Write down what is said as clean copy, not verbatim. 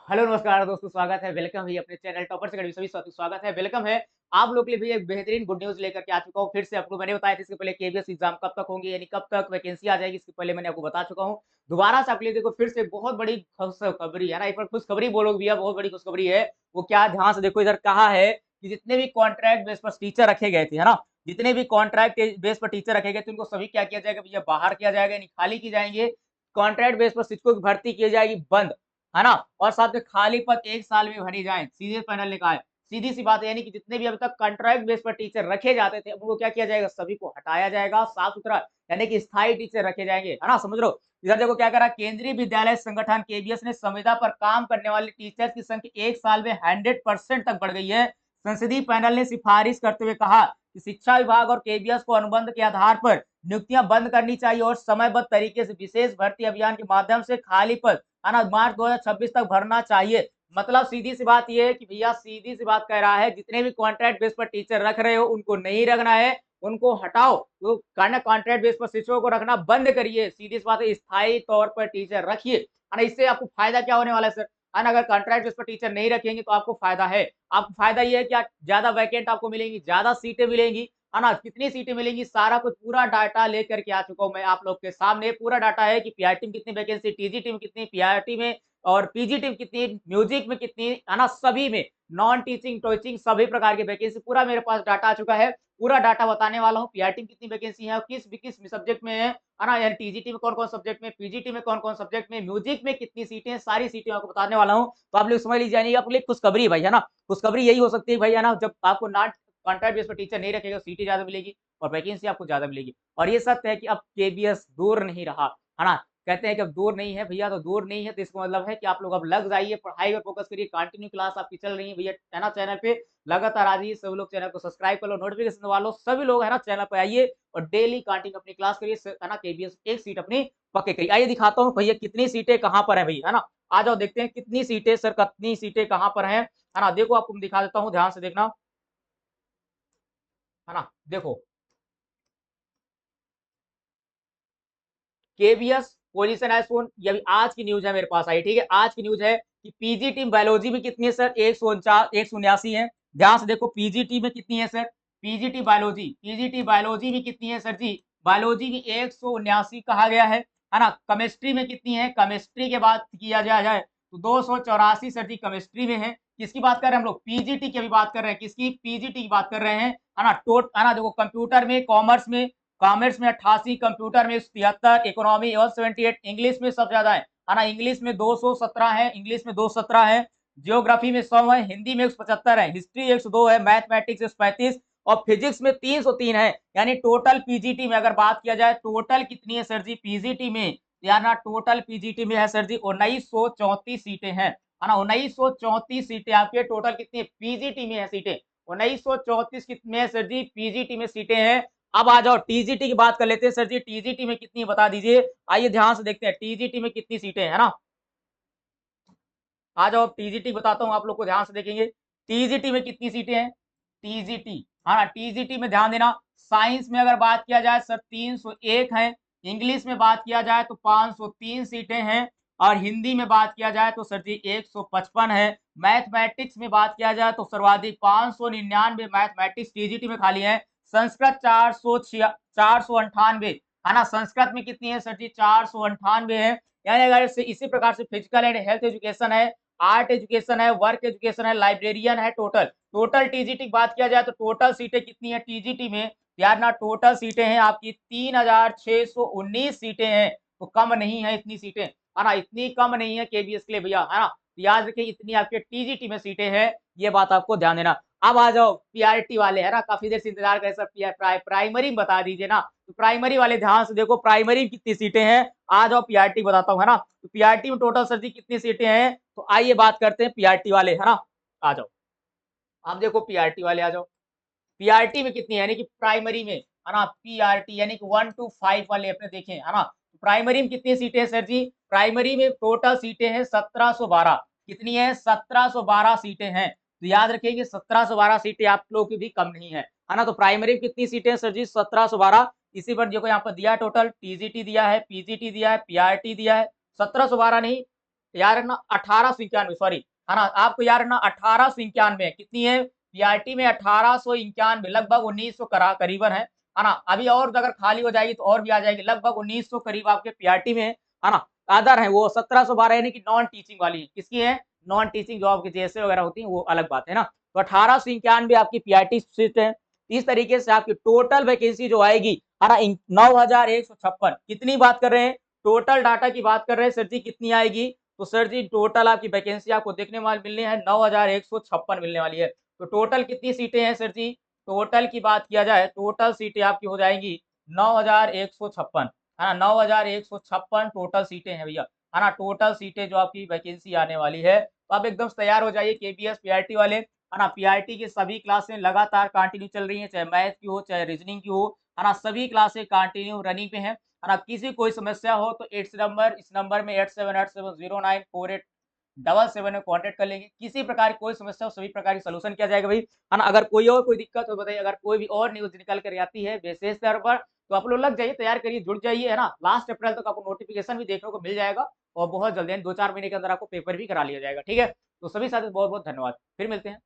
Hello नमस्कार दोस्तों, स्वागत है, वेलकम है अपने चैनल टॉपर से सभी स्वागत है, वेलकम है। आप लोग के लिए भी एक बेहतरीन गुड न्यूज़ लेकर के आ चुका हूँ। फिर से आपको मैंने बताया था इससे पहले केवीएस एग्ज़ाम कब तक होंगे, यानी कब तक वैकेंसी आ जाएगी, इससे पहले मैंने आपको बता चुका हूँ। दोबारा से आपके लिए देखो फिर से बहुत बड़ी खुशखबरी है ना, एक बार खुशखबरी बोलोगे भैया बहुत बड़ी खुशखबरी है। वो क्या ध्यान से देखो इधर कहा है कि जितने भी कॉन्ट्रैक्ट बेस पर टीचर रखे गए थे, है ना? जितने भी कॉन्ट्रैक्ट बेस पर टीचर रखे गए थे उनको सभी क्या किया जाएगा भैया बाहर किया जाएगा यानी खाली की जाएँगे। कॉन्ट्रैक्ट बेस पर शिक्षकों की भर्ती की जाएगी बंद। है ना? और साथ में खाली पद 1 साल में भरी जाएँ, सीधे पैनल ने कहा है। सीधी-सी बात है यानी कि जितने भी अभी तक कॉन्ट्रैक्ट बेस पर टीचर रखे जाते थे, अब उनको क्या किया जाएगा? सभी को हटाया जाएगा, साफ-सुथरा यानी कि स्थायी टीचर रखे जाएँगे, है ना? समझ रहे हो? इधर देखो क्या करा केंद्रीय विद्यालय संगठन केवीएस ने संविदा पर काम करने वाले टीचर्स की संख्या 1 साल में 100% तक बढ़ गई है। संसदीय पैनल ने सिफारिश करते हुए कहा कि शिक्षा विभाग और केवीएस को अनुबंध के आधार पर नियुक्तियां बंद करनी चाहिए और समयबद्ध तरीके से विशेष भर्ती अभियान के माध्यम से खाली पद है ना मार्च 2026 तक भरना चाहिए। मतलब सीधी सी बात ये है कि भैया सीधी सी बात कह रहा है जितने भी कॉन्ट्रैक्ट बेस पर टीचर रख रहे हो उनको नहीं रखना है, उनको हटाओ। तो कहना कॉन्ट्रैक्ट बेस पर शिक्षकों को रखना बंद करिए। सीधी सी बात है स्थायी तौर पर टीचर रखिए। है ना? इससे आपको फायदा क्या होने वाला है सर? है ना? अगर कॉन्ट्रैक्ट बेस पर टीचर नहीं रखेंगे तो आपको फायदा है। आपको फायदा ये है कि ज्यादा वैकेंट आपको मिलेंगी, ज्यादा सीटें मिलेंगी, है ना? कितनी सीटें मिलेंगी सारा कुछ पूरा डाटा लेकर के आ चुका हूँ मैं आप लोग के सामने। पूरा डाटा है कि पीआरटी में कितनी वैकेंसी, टीजीटी में कितनी, पीआरटी में और पीजीटी में कितनी, म्यूजिक में कितनी, है ना? सभी में नॉन टीचिंग, टीचिंग सभी प्रकार की वैकेंसी पूरा मेरे पास डाटा आ चुका है। पूरा डाटा बताने वाला हूँ पीआरटी में कितनी वैकेंसी है और किस सब्जेक्ट में है ना? यानी टीजीटी में कौन-कौन सब्जेक्ट में, पीजीटी में कौन-कौन सब्जेक्ट में, म्यूजिक में कितनी सीटें हैं, सारी सीटें आपको बताने वाला हूँ। तो आप लोग समझ लीजिए यानी आपके लिए खुशखबरी है भाई, है ना? खुशखबरी यही हो सकती है भाई, है ना? जब आपको ना कॉन्ट्रैक्ट बेस पर टीचर नहीं रखेगा, सीटें ज़्यादा मिलेगी और वैकेंसी आपको ज़्यादा मिलेगी। और ये सत्य है कि अब केबीएस दूर नहीं रहा, है ना? कहते हैं कि अब दूर नहीं है भैया, तो दूर नहीं है तो इसका मतलब है कि आप लोग अब लग जाइए, पढ़ाई पर फोकस करिए, कंटिन्यू क्लास आपकी चल रही है भैया, है ना? चैनल पे लगातार आ जाइए, सभी लोग चैनल को सब्सक्राइब कर लो, नोटिफिकेशन दबा लो, सभी लोग है ना चैनल पे आइए और डेली कंटिन्यू अपनी क्लास करिए, है ना? केबीएस एक सीट अपनी पक्के करिए। आइए दिखाता हूँ भैया कितनी सीटें कहाँ पर है भैया, है ना? आ जाओ देखते हैं कितनी सीटें सर, कितनी सीटें कहाँ पर हैं, है ना? देखो आपको मैं दिखा देता हूँ, ध्यान से देखना, है ना? देखो केवीएस पोजीशन एज़ शोन, ये अभी आज की न्यूज़ है मेरे पास आई, ठीक है? आज की न्यूज़ है कि पीजीटी बायोलॉजी में कितनी है सर? 179 है। ध्यान से देखो पीजीटी में कितनी है सर? पीजीटी बायोलॉजी में कितनी है सर जी? बायोलॉजी में 179 कहा गया है ना? केमिस्ट्री में कितनी है? केमिस्ट्री की बात किया जाए तो 284 सर जी केमिस्ट्री में है। किसकी बात कर रहे हैं हम लोग? पीजीटी की अभी बात कर रहे हैं। किसकी? पीजीटी की बात कर रहे हैं, है ना? है ना? देखो कंप्यूटर में, कॉमर्स में 88, कंप्यूटर में 73, इकोनॉमी 178, इंग्लिश में सबसे ज्यादा है ना? इंग्लिश में 217 है, इंग्लिश में 217 है, जियोग्राफी में 100 है, हिंदी में 175 है, हिस्ट्री 102 है, मैथमेटिक्स 135 और फिजिक्स में 303 है। यानी टोटल पीजीटी में अगर बात किया जाए टोटल कितनी है सर जी पीजीटी में? या ना टोटल पीजीटी में है सर जी 1934 सीटें हैं, है ना? 1934 सीटें आपके टोटल कितनी पीजीटी में है सीटें? 1934 कितने है सर जी पीजीटी में सीटें हैं। अब आ जाओ टीजीटी की बात कर लेते हैं सर जी, टीजीटी में कितनी बता दीजिए? आइए ध्यान से देखते हैं टीजीटी में कितनी सीटें हैं, है ना? आ जाओ टीजीटी बताता हूँ आप लोग को, ध्यान से देखेंगे टीजीटी में कितनी सीटें हैं। टीजीटी, हाँ ना, टीजीटी में ध्यान देना। साइंस में अगर बात किया जाए सर 301 है, इंग्लिश में बात किया जाए तो 503 सीटें हैं और हिंदी में बात किया जाए तो सर जी 155 है। मैथमेटिक्स में बात किया जाए तो सर्वाधिक 599 मैथमेटिक्स टीजीटी में खाली है। संस्कृत 498, है ना? संस्कृत में कितनी है सर जी? 498 है। यानी अगर इसी प्रकार से फिजिकल एंड हेल्थ एजुकेशन है, आर्ट एजुकेशन है, वर्क एजुकेशन है, लाइब्रेरियन है, टोटल टीजीटी की बात किया जाए तो टोटल सीटें कितनी है टीजीटी में? यार ना टोटल सीटें हैं आपकी 3619 सीटें हैं। तो कम नहीं है इतनी सीटें, है ना? इतनी कम नहीं है केबीएस के लिए भैया, है ना? तो याद रखिए इतनी आपके टीजीटी में सीटें हैं, ये बात आपको ध्यान देना। अब आ जाओ पीआरटी वाले, है ना? काफी देर से इंतजार कर सर, प्राइमरी में बता दीजिए ना। तो प्राइमरी वाले ध्यान से देखो प्राइमरी में कितनी सीटें हैं, आ जाओ पीआरटी बताता हूँ, है ना? तो पीआरटी में टोटल सर जी कितनी सीटें हैं? तो आइए बात करते हैं पीआरटी वाले, है ना? आ जाओ, आप देखो पीआरटी वाले आ जाओ। पीआरटी में कितनी है यानी कि प्राइमरी में, है ना? पीआरटी यानी कि 1 टू 5 वाले अपने देखें, है ना? प्राइमरी में कितनी सीटें हैं सर जी? प्राइमरी में टोटल सीटें हैं 1712। कितनी है? 1712 सीटें हैं। तो याद रखिए कि 1712 सीटें आप लोगों की भी कम नहीं है ना? तो प्राइमरी में कितनी सीटें हैं सर जी? 1712। इसी पर देखो यहाँ पर दिया टोटल टीजीटी दिया है, पीजीटी दिया है, पीआरटी दिया है। 1712 नहीं, याद रखना 1891 सॉरी, है ना? आपको याद रखना 1891 कितनी है? पीआरटी में 1891 लगभग 1900 करीबन है ना? अभी और अगर खाली हो जाएगी तो और भी आ जाएगी, लगभग 1900 करीब आपके पीआरटी में है ना? अदर है वो 1712 यानी कि नॉन टीचिंग वाली है। किसकी है? नॉन टीचिंग जो आपकी जेएसए वगैरह होती है वो अलग बात है ना? तो 1891 आपकी पीआरटी सीट है। इस तरीके से आपकी टोटल वैकेंसी जो आएगी है ना 9156 कितनी बात कर रहे हैं? टोटल डाटा की बात कर रहे हैं सर जी कितनी आएगी? तो सर जी टोटल आपकी वैकेंसी आपको देखने वाली मिलनी है 9156 मिलने वाली है। तो टोटल कितनी सीटें हैं सर जी? टोटल की बात किया जाए टोटल सीटें आपकी हो जाएंगी 9156 है ना? 9156 टोटल सीटें हैं भैया, है ना? टोटल सीटें जो आपकी वैकेंसी आने वाली है। तो आप एकदम तैयार हो जाइए केबीएस पीआरटी वाले, है ना? पीआरटी की सभी क्लासें लगातार कंटिन्यू चल रही हैं, चाहे मैथ की हो, चाहे रीजनिंग की हो, है ना? सभी क्लासें कंटिन्यू रनिंग पे हैं, है ना? किसी कोई समस्या हो तो इस नंबर में 8787094877 में कांटेक्ट कर लेंगे। किसी प्रकार की कोई समस्या हो सभी प्रकार की सॉल्यूशन किया जाएगा भाई, है ना? अगर कोई और कोई दिक्कत हो बताइए, अगर कोई भी और न्यूज़ निकल कर आती है विशेष तौर पर तो आप लोग लग जाइए, तैयार करिए, जुड़ जाइए, है ना? लास्ट अप्रैल तक आपको नोटिफिकेशन भी देखने को मिल जाएगा और बहुत जल्दी यानी 2-4 महीने के अंदर आपको पेपर भी करा लिया जाएगा, ठीक है? तो सभी साथियों बहुत-बहुत धन्यवाद। फिर मिलते हैं।